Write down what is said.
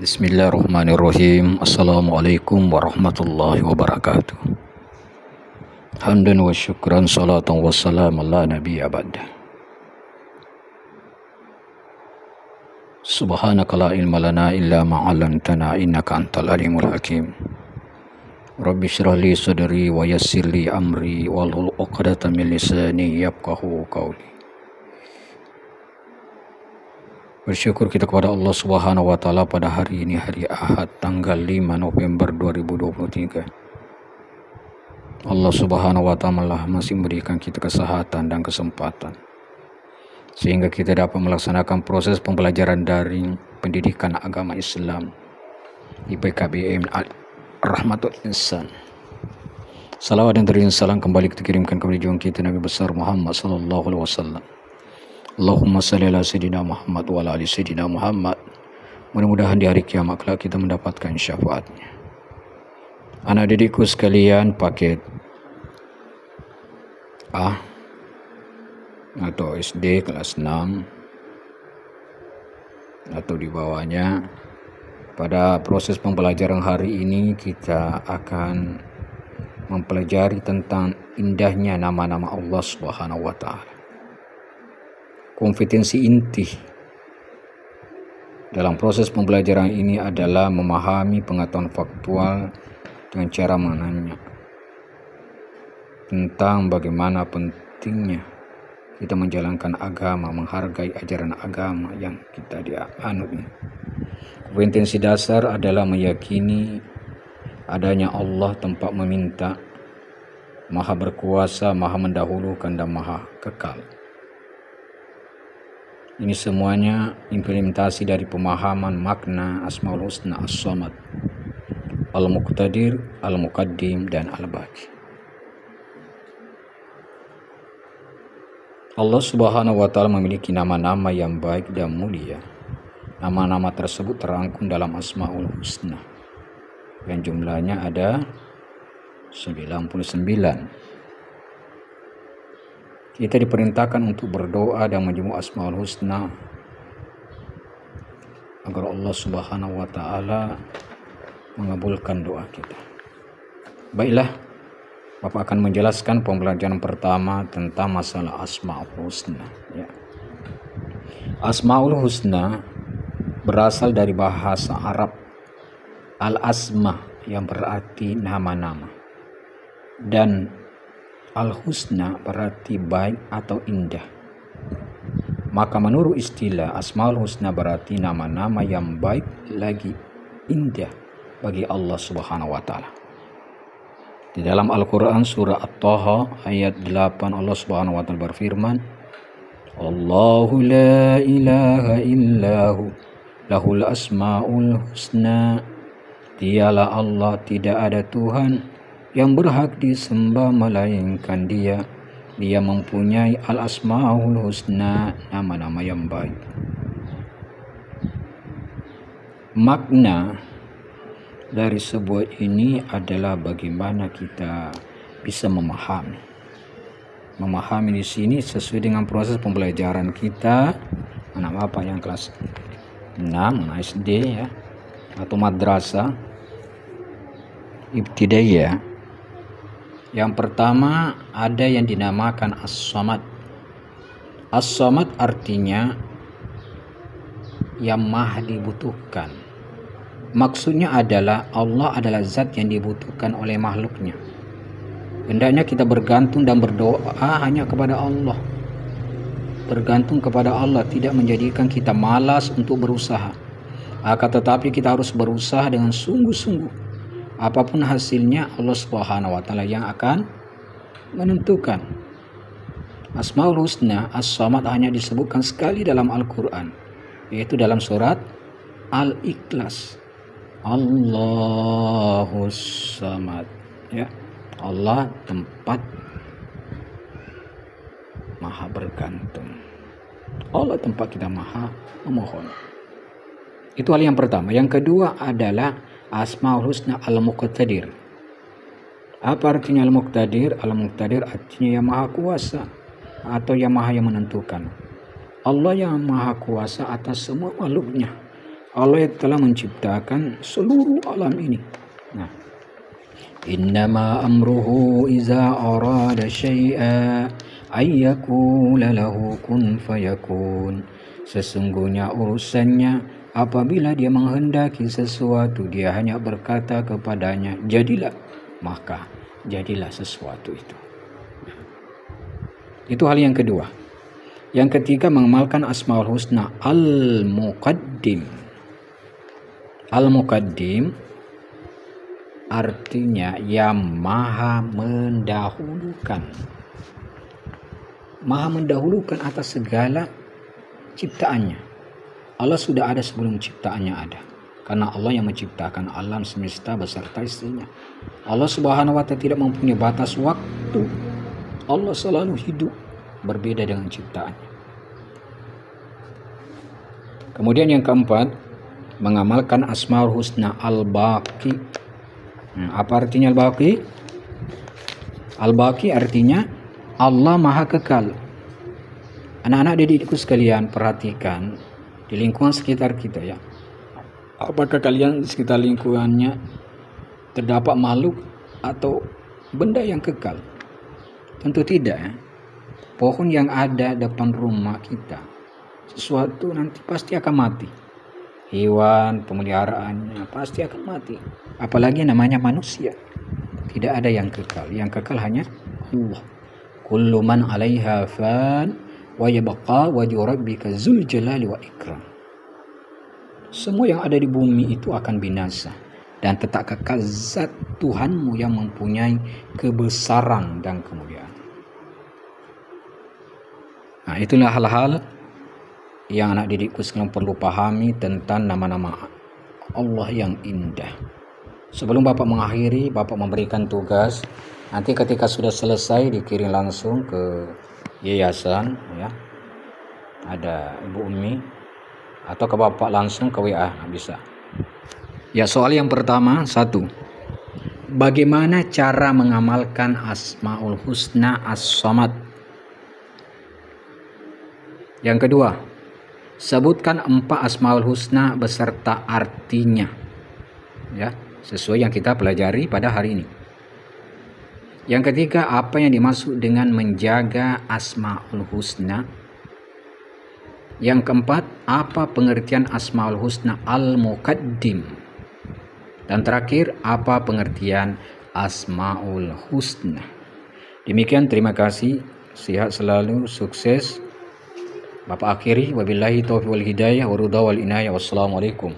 Bismillahirrahmanirrahim. Assalamualaikum warahmatullahi wabarakatuh. Hamdan wa syukran, salatan wa salam ala nabiy abad. Subhanaka la ilma lana illa ma 'allamtana innaka antal alimul hakim. Rabbi shrah li sadri wa yassir li amri wahlul 'uqdatam min lisani yafqahu qawli. Bersyukur kita kepada Allah Subhanahu wa taala pada hari ini, hari Ahad, tanggal 5 November 2023. Allah Subhanahu wa taala masih memberikan kita kesehatan dan kesempatan sehingga kita dapat melaksanakan proses pembelajaran daring pendidikan agama Islam IPKBM Rahmatul Insan. Salawat dan salam kembali kita kirimkan kepada junjungan kita Nabi besar Muhammad sallallahu alaihi wasallam. Allahumma salli ala sayyidina Muhammad wa ala ali sayyidina Muhammad. Mudah-mudahan di hari kiamat kelak kita mendapatkan syafaatnya. Anak didikku sekalian, paket A atau SD kelas 6 atau di bawahnya, pada proses pembelajaran hari ini kita akan mempelajari tentang indahnya nama-nama Allah Subhanahu wa taala. Kompetensi inti dalam proses pembelajaran ini adalah memahami pengetahuan faktual dengan cara menanya tentang bagaimana pentingnya kita menjalankan agama, menghargai ajaran agama yang kita dianut. Kompetensi dasar adalah meyakini adanya Allah tempat meminta, maha berkuasa, maha mendahulukan, dan maha kekal. Ini semuanya implementasi dari pemahaman makna Asmaul Husna As-Samad, Al-Muqtadir, Al-Muqaddim, dan Al-Baqi. Allah Subhanahu wa taala memiliki nama-nama yang baik dan mulia. Nama-nama tersebut terangkum dalam Asmaul Husna yang jumlahnya ada 99. Kita diperintahkan untuk berdoa dan menyebut Asmaul Husna agar Allah Subhanahu wa taala mengabulkan doa kita. Baiklah, Bapak akan menjelaskan pembelajaran pertama tentang masalah Asmaul Husna. Asmaul Husna berasal dari bahasa Arab al-asma yang berarti nama-nama, dan al-husna berarti baik atau indah. Maka menurut istilah, Asmaul Husna berarti nama-nama yang baik lagi indah bagi Allah Subhanahu wa taala. Di dalam Al-Qur'an surah At-Taha ayat 8, Allah Subhanahu wa taala berfirman, Allahu la ilaha illahu lahul asmaul husna. Dialah Allah, tidak ada Tuhan yang berhak disembah melainkan Dia. Dia mempunyai al-asmaul husna, nama-nama yang baik. Makna dari sebuah ini adalah bagaimana kita bisa memahami. Memahami di sini sesuai dengan proses pembelajaran kita. Anak Bapak yang kelas 6 SD ya, atau madrasah ibtidaiyah. Yang pertama ada yang dinamakan As-Samad. As-Samad artinya yang maha dibutuhkan. Maksudnya adalah Allah adalah zat yang dibutuhkan oleh makhluknya. Hendaknya kita bergantung dan berdoa hanya kepada Allah. Bergantung kepada Allah tidak menjadikan kita malas untuk berusaha. Akan tetapi kita harus berusaha dengan sungguh-sungguh. Apapun hasilnya, Allah Subhanahu wa taala yang akan menentukan. Asmaul Husna As-Samad hanya disebutkan sekali dalam Al-Qur'an, yaitu dalam surat Al-Ikhlas. Allahus Samad, ya. Allah tempat maha bergantung. Allah tempat kita maha memohon. Itu hal yang pertama. Yang kedua adalah Asmaul Husna Al-Muqtadir. Apa artinya Al-Muqtadir? Al-Muqtadir artinya yang maha kuasa atau yang maha yang menentukan. Allah yang maha kuasa atas semua makhluknya. Allah telah menciptakan seluruh alam ini. Nah, innama amruhu iza arada syai'a ayyakula lahu kun fayakun. Sesungguhnya urusannya apabila dia menghendaki sesuatu, dia hanya berkata kepadanya, jadilah, maka jadilah sesuatu itu. Itu hal yang kedua. Yang ketiga, mengamalkan Asmaul Husna Al-Muqaddim. Al-Muqaddim artinya yang maha mendahulukan. Maha mendahulukan atas segala ciptaannya. Allah sudah ada sebelum ciptaannya ada. Karena Allah yang menciptakan alam semesta beserta isinya. Allah Subhanahu wa Ta'ala tidak mempunyai batas waktu. Allah selalu hidup, berbeda dengan ciptaannya. Kemudian yang keempat, mengamalkan Asmaul Husna Al-Baqi. Apa artinya Al-Baqi? Al-Baqi artinya Allah Maha Kekal. Anak-anak didikku sekalian, perhatikan di lingkungan sekitar kita ya. Apakah kalian di sekitar lingkungannya terdapat makhluk atau benda yang kekal? Tentu tidak ya. Pohon yang ada depan rumah kita, sesuatu nanti pasti akan mati. Hewan pemeliharaannya pasti akan mati. Apalagi namanya manusia. Tidak ada yang kekal. Yang kekal hanya Allah. Kullu man 'alaiha fan wa yabqa wajhu rabbika dzul jalali wa ikram. Semua yang ada di bumi itu akan binasa, dan tetap kekal zat Tuhanmu yang mempunyai kebesaran dan kemuliaan. Nah, itulah hal-hal yang anak didikku sekalian perlu pahami tentang nama-nama Allah yang indah. Sebelum Bapak mengakhiri, Bapak memberikan tugas. Nanti ketika sudah selesai dikirim langsung ke yayasan ya. Ada Ibu Umi atau ke Bapak langsung ke WA bisa. Ya, soal yang pertama, 1. Bagaimana cara mengamalkan Asmaul Husna As-Samad? Yang kedua, sebutkan 4 Asmaul Husna beserta artinya. Ya, sesuai yang kita pelajari pada hari ini. Yang ketiga, apa yang dimaksud dengan menjaga Asmaul Husna? Yang keempat, apa pengertian Asmaul Husna Al-Muqaddim? Dan terakhir, apa pengertian Asmaul Husna? Demikian, terima kasih. Sehat selalu, sukses. Bapak akhiri, wabillahi taufiq wal hidayah wa ridha wal inayah. Wassalamualaikum